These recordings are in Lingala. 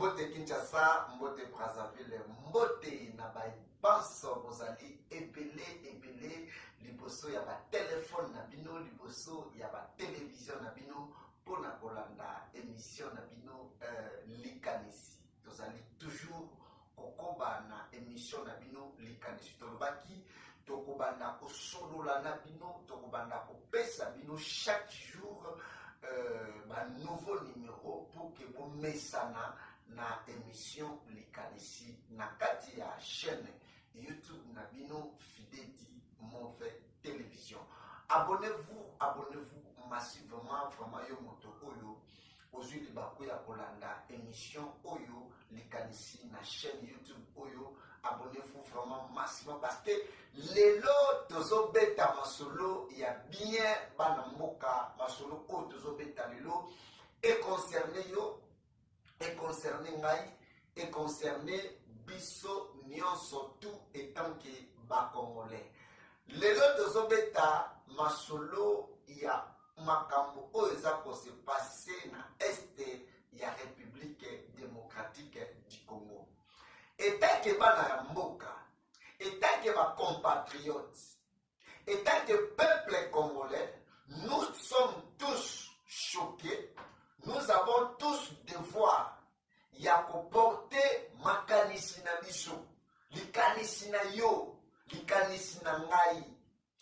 Mbote Kinshasa, Mbote Brazzaville, Mbote Nabai Banso Bozali, Ebele, Liboso ya ba téléphone na bino, Liboso ya ba télévision na bino, Pona Kolanda, émission na bino, Likanisi. Tozali toujours kokoba na émission na bino, Likanisi. Tolobaki, tokobanda ko solola na bino, tokobanda ko pesa bino chaque jour, un nouveau numéro pour que vous mesana na émission Likanisi na kati ya chaîne YouTube Nabino Fideti Mauvais Télévision. Abonnez-vous massivement, vraiment yo moto oyo ozui libaku ya kolanda émission oyo Likanisi na chaîne YouTube oyo. Abonnez-vous vraiment massivement parce que lelo tozo beta masolo ya bien bana mboka masolo o tozo beta lelo et concerné yo et concerné ngai et concerné biso nyonso tout étant que ba congolais. Lelo tozo beta masolo ya makambo o eza ko se passer na este ya République démocratique du Congo. Étant que bana mboka, étant que ma compatriotes, étant que peuple congolais, nous sommes tous choqués, nous avons tous devoir ya porter makanisi na biso, likanisi na yo, likanisi na ngai,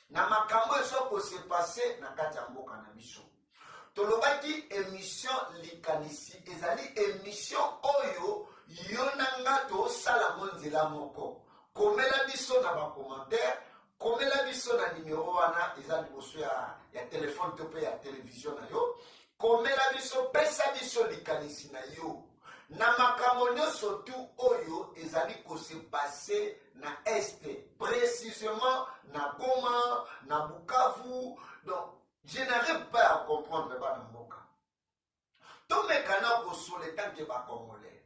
na makambo esoko se passer na kati ya mboka na biso. Tolobaki émission Likanisi, ezali émission oyo yonanga to sala monzela moko. Komela biso na ba commentaire, komela biso na numéro wana ezali boso ya téléphone to pe ya télévision na yo. Komela biso pesa biso Likanisi na yo. Na makambo nyonso tu oyo ezali ko se passer na este, précisément na Goma, na Bukavu. Donc je n'arrive pas à comprendre ba na mboka. To mekana ko sur le temps que ba congolais.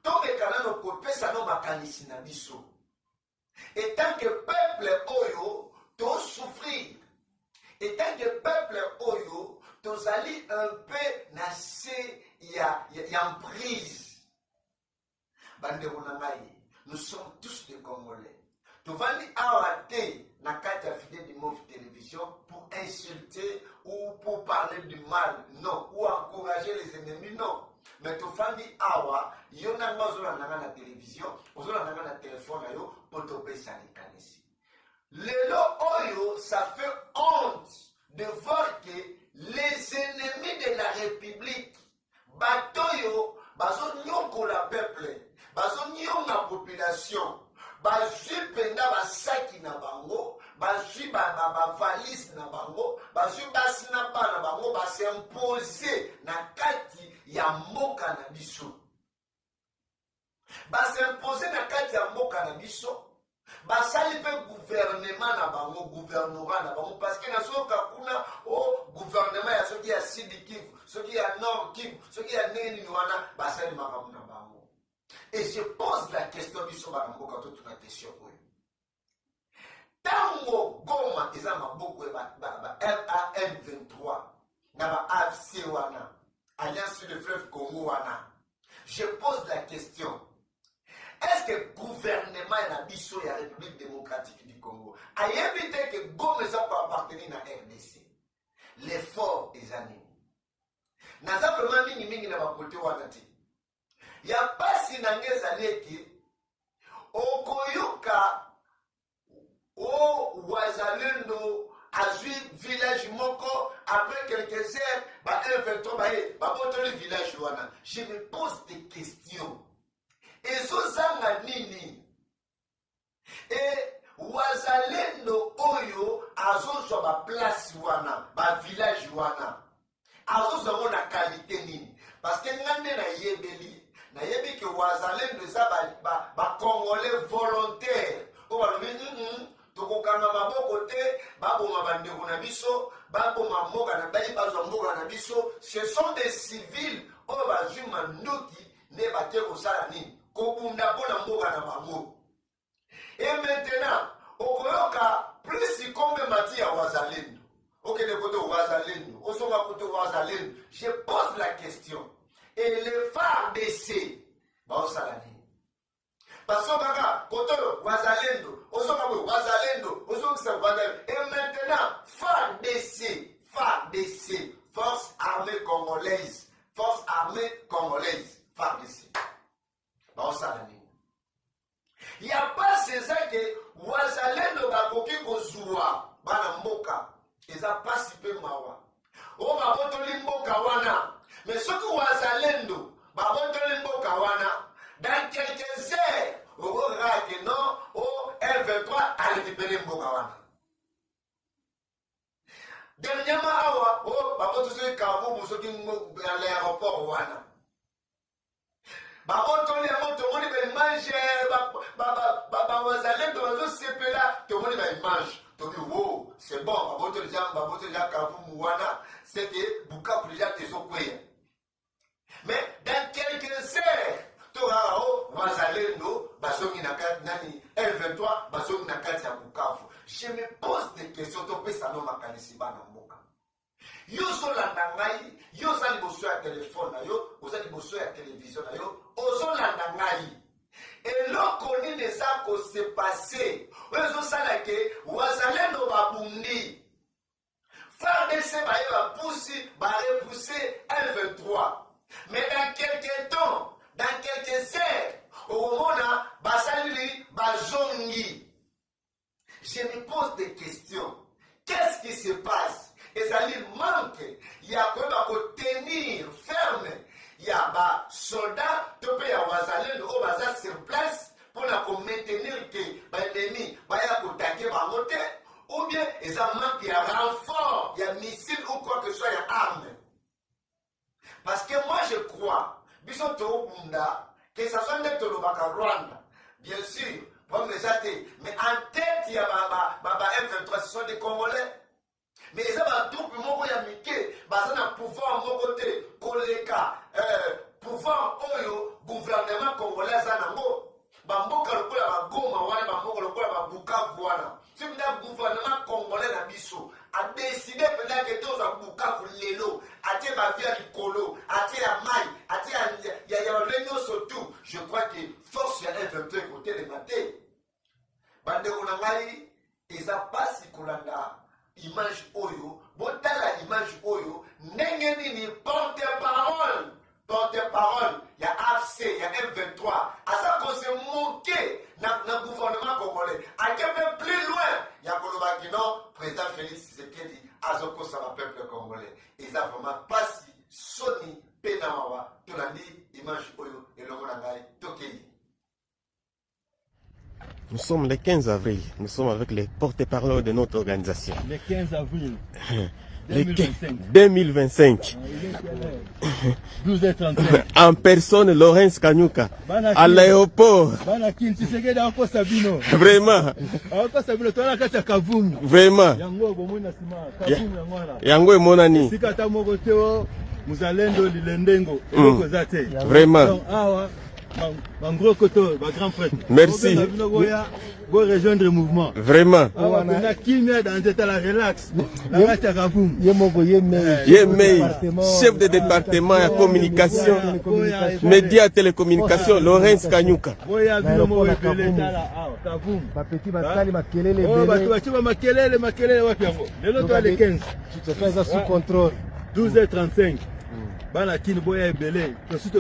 To mekana no ko pesa no makanisi na biso. Et tant que peuple oyo to souffrir. Et tant que peuple oyo to zali un peu na se ya emprise. Bande bonangai, nous sommes tous des Congolais. Tu vas dire arrêter na kati ya Fidèle du Mauvais Télévision pour insulter ou pour parler du mal, non, ou encourager les ennemis, non. Mais tu vas dire awa, yo na mazola nanga na télévision, ozola nanga na téléphone na yo pour te pesa Likanisi. Lelo oyo, ça fait honte de voir que les ennemis de la République, batoyo, bazo nyoko la peuple, bazo nyoko la population, bazui penda basaki na bango, bazui ba valise na bango, bazui basi na ba na bango, basi imposer na kati ya mboka na biso. Basi imposer na kati ya mboka na biso, basali pe gouvernement na bango, gouvernorat na bango, parce que na soka kuna o gouvernement ya soki ya Sud Kivu, soki ya Nord Kivu, soki ya neni wana, basali makambo na bango. Et je pose la question biso baramboka to tuna question oyo. Tango Goma eza maboko ba M23 na ba AFC wana, Alliance sur le fleuve Congo wana. Je pose la question. Est-ce que le gouvernement na biso ya République démocratique du Congo a évité que Goma eza pas appartenir na RDC? L'effort des années. Naza vraiment mingi na ba côté wana ti. Ya pasi nangeza leki okoyoka o wazalendo azui village moko après quelques heures ba M23 ba botoli village wana. Je me pose des questions. Ezo zanga nini? Et wazalendo oyo azozwa ba place wana, ba village wana. Azozwa na qualité nini? Parce que ngande na yebeli na yebi ke wazalendo eza ba congolais volontaire o balobi tokokanga maboko te baboma bandeko na biso baboma mboka na bai bazwa mboka na biso. Ce sont des civils oyo bazwi mandoki nde bake kosala nini kobunda mpo na mboka na bango. Et maintenant okoyoka plus ikombe mati ya wazalendo okende kote wazalendo osonga kote wazalendo. Je pose la question. et le FARDC baosala nini. Parce que kaka koto wazalendo wazalendo et maintenant FARDC Force armée congolaise FARDC baosala nini. Il n'y a pas ces que wazalendo bakoki kozwa bana mboka eza pasi pe mawa o babotoli mboka wana. Mais ce que wazalendo babotoli mboka wana dans quelques heures on aura que non au R23 a récupéré mboka wana. Dernièrement awa o babotoli kabubu soki à l'aéroport wana babotoli moto moni ba mange wazalendo bazosepela to moni ba mange. Donc, wow, c'est bon, babotoli kabubu wana c'est que Bukavu déjà tes okwea. Mais dans quelques heures Torao wazalendo basongi na nani L23 basongi na kati ya Bukavu. Je me pose des questions to pesa no makanisi bana mboka. Yo zolanda ngai, yo zali boso ya téléphone na yo, ozali boso ya télévision na yo, ozolanda ngai. Et loko ni neza ko se passer. Ozo sala ke wazalendo babundi. FARDC ba poussi, ba repousser L23. Mais dans quelques temps, dans quelques heures, au moment basalili bazongi. Je me pose des questions. Qu'est-ce qui se passe? Et ça lui manque. Il y a quoi tenir ferme. Il y a des soldats, tu peux y avoir sur place pour maintenir que l'ennemi va attaquer par côté. Ou bien ils ont manqué un renfort, il y a missile ou quoi que ce soit, il y a arme. Parce que moi je crois, que ce soit le Rwanda, bien sûr, mais en tête il y a F23, ce sont des Congolais. Mais ils ont un troupe, ils ont un pouvoir, pouvoir oyo, gouvernement congolais, bamboka lokola bagoma wana bamboka lokola babukavu wana. Si vous avez un gouvernement congolais na biso a décidé peut-être que tous à Bukavu lelo, a tie ba via likolo, a tie ya mai, a tie ya lenyo surtout. Je crois que force ya F23 côté de maté. Bande ona ngai eza pasi kolanda image oyo, botala image oyo, ndenge nini porte-parole. Porte-parole, il y a AFC, il y a M23. À ça qu'on se moquer dans le gouvernement congolais. À quel peu plus loin, il y a Kolobakino, président Félix Tshisekedi, Azoko Sama peuple congolais. Et ça vraiment pas si Sony, Penamawa, Tonandi, Image Oyo et Lomonangai, Tokei. Nous sommes le 15 avril, nous sommes avec les porte-parole de notre organisation. Le 15 avril. 2025. 12h35. En personne, Laurence Kanyuka. À l'aéroport. Vraiment. Vraiment. Yango et Monani. Vraiment. Merci. Pour rejoindre le mouvement. Vraiment. Chef de département de communication, médias, télécommunication, Laurence Kanyuka. Sous contrôle. 12h35. Banakini boya ebele. Ensuite,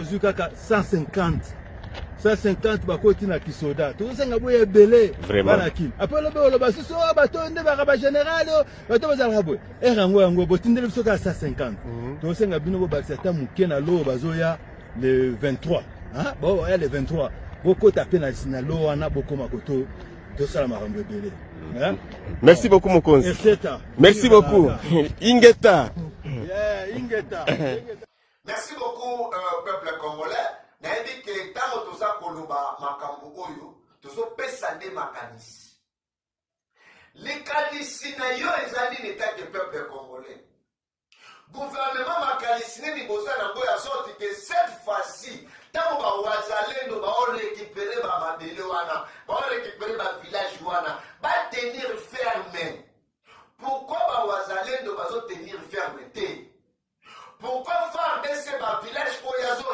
150. 150 bakoti na kisoda. Tout ça nga boya ebele. Banakini. Après le bolo basuso batonde ba général bato bazala boya. Erango yango botindele biso ka 150. Tout ça nga bino bo bakata muke na lo bazoya le 23. Hein? Bon, il y a le 23. Boko tapé na lo wana boko makoto. Tout ça la marambo ebele. Hein? Merci beaucoup Mokonzi. Merci beaucoup. Ingeta. Yeah, Ingeta. Merci beaucoup, peuple congolais. Nayebi que tant toza koloba makambo oyo, tozo pesa nde makanisi. Likanisi na yo ezali l'état du peuple congolais. Gouvernement makanisi ni boza na boya sorti que cette fois-ci, tant ba wazalendo ba récupérer ba mabele wana, ba récupérer ba village wana, ba tenir ferme. Pourquoi ba wazalendo ba tenir ferme? Pourquoi FARDC ba village oyazo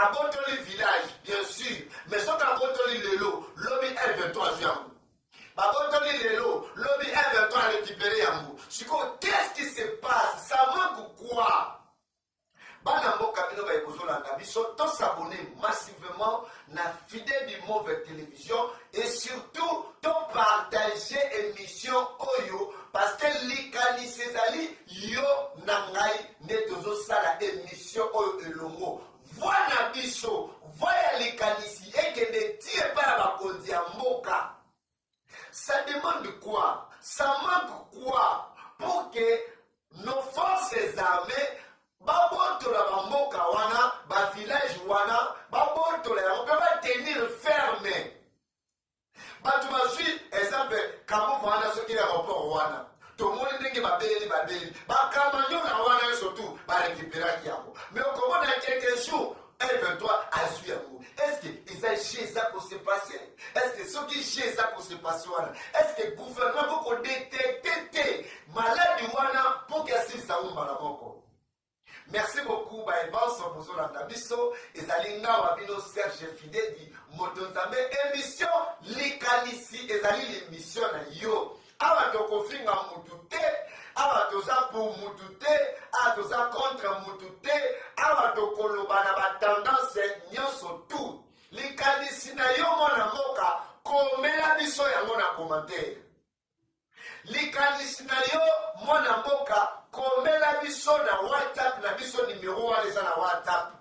abotoli village bien sûr mais soki abotoli lelo lobi R23 yango babotoli lelo lobi R23 récupéré yango sikoyo qu'est-ce qui se passe ça manque quoi bana mboka bino bayekozolanda biso tosabone massivement na Fidèle du Mauvais télévision et surtout topartage émission oyo parce que likanisi ezali yo na ngai nde tozosala émission oyo elongo voi na biso voi ya likanisi ekende tie epai ya bakonzi ya mboka. Ça demande quoi? Ça manque quoi pour que nos forces armées babotola bamboka wana ba village wana babotola yango mpe batenir ferme bato bazwi exemple kamovo wana soki aéroport wana tomoni ndenge babeleli bakamanyola wana yo surtout barécupéraki yango mais okomona quelque jour R23 azwi yango. Est-ce que eza chez eza kose passe? Est-ce que soki chez eza kose passe wana? Est-ce que gouvernement boko détecte te maladi wana pour que asilisa umba na moko? Merci beaucoup baebanso bozolanda biso ezali ngawa bino Serge Fidèle di Motonzambe émission likanisi ezali l'émission na yo awa tokofinga mutu te awa toza pour mutu te awa toza contre mutu te awa tokoloba na batendance nyonso tu likanisi na yo mwana mboka komela biso yango na commentaire likanisi na yo mwana mboka komela biso na WhatsApp na biso numéro wana eza na WhatsApp